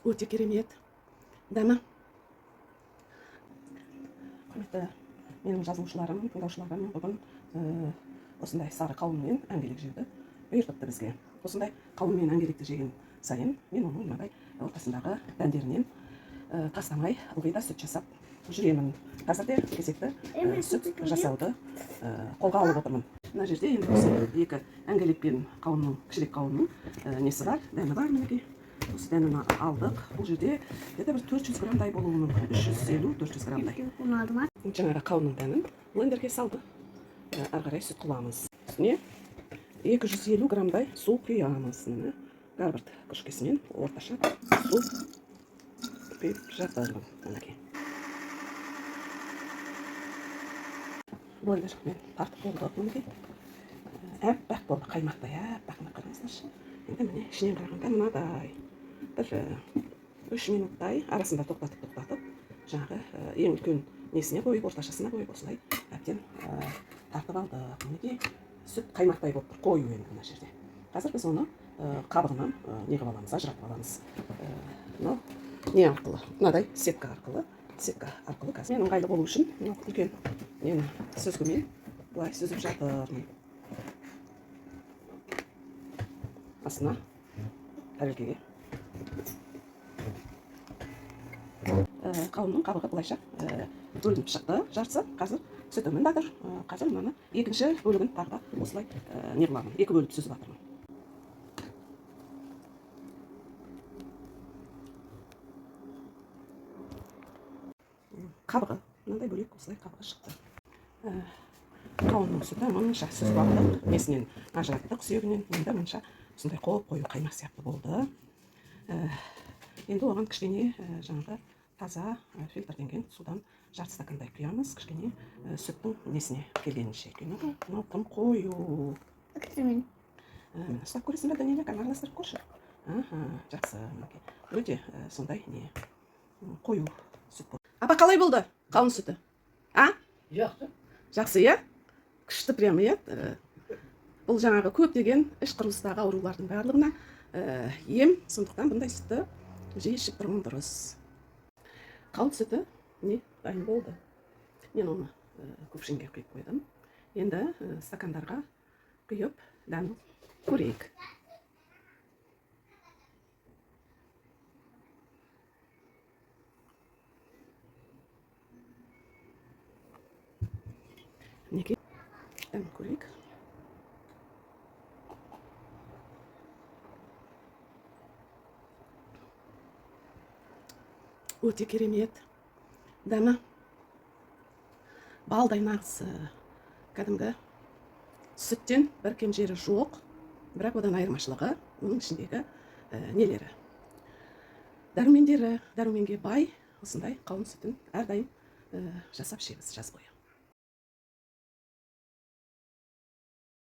Өте керемет. Дәмі. Құрметті менің жазылушыларым, тыңдаушыларым бүгін осындай сары қауынмен әңгелек жеуді бұйыртыпты бізге. Осындай қауынмен әңгелекті жеген сайын мен оның мынадай ортасындағы дәндерінен тастамай ылғи да сүт жасап жүремін. Қазірде кезекті сүт жасауды қолға алып отырмын. Мына жерде енді осы екі әңгелек пен қауынның, кішірек қауынның несі бар, дәні бар мінекей. Осы дәнін алдық. Бұл жерде бір 400 грамдай болуы мүмкін. 350-400 грамдай. Жаңағы қауынның дәнін блендерге салды. Ары қарай сүт қыламыз. Үстіне 250 грамдай су құямыз. Гарвард күшкесімен орташа су құйып жатырмын. Мінекей. Блендер мен тартып болды. Мінекей. Әппақ болды, қаймақтай әппақ. Қараңыздаршы. Енді міне ішінен қарағанда мынадай. Бір 3 минуттай арасында тоқтатып, жаңағы ең үлкен несіне қойып, орташасына қойып, осылай әбден тартып алдық. Мінекей сүт қаймақтай болып тұр, қою енді мына жерде. Қазір біз оны қабығынан неғып аламыз, ажыратып аламыз. Не арқылы? Мынадай сетка арқылы қазір мен ыңғайлы болу үшін үлкен нені сүзгімен былай сүзіп жатырмын. Астына тәрелкеге қауынның қабығы былайша бөлініп шықты, жартысы. Қазір сүтімін датыр. Қазір мынаны екінші бөлігін тағы да осылай не қыламын, екі бөліп сүзіп жатырмын. Қабығы, мынандай бөлек осылай қабығы шықты. Қауынның сүті мұнша сүзіп алдық, несінен ажыраттық, сүйегінен. Енді мұнша осындай қою қаймақ сияқты болды. Енді оған кішкене жаңағы таза фильтрденген судан жарты стакандай құямыз. Кішкене сүттің несіне келгенінше. Мынау тым қою. Ұстап көресің бе, Даниэля, араластырып көрші. Жақсы. Өте сондай не қою сүт болды. Апа, қалай болды қауын сүті? Жақсы, иә? Күшті прям, иә? Бұл жаңағы көптеген іш құрылыстағы аурулардың барлығына ем, сондықтан бұндай сүтті жиі ішіп тұрған дұрыс. Қауын сүті не дайын болды. Мен оны көпшінге құйып қойдым. Енді стакандарға құйып дәмін көрейік. Мінекей дәмін көрейік. Өте керемет. Дәмі балдай нағыз кәдімгі сүттен бір кем жері жоқ. Бірақ одан айырмашылығы оның ішіндегі нелері. Дәрумендері, дәруменге бай осындай қауын сүтін әрдайым жасап ішеміз жаз бойы.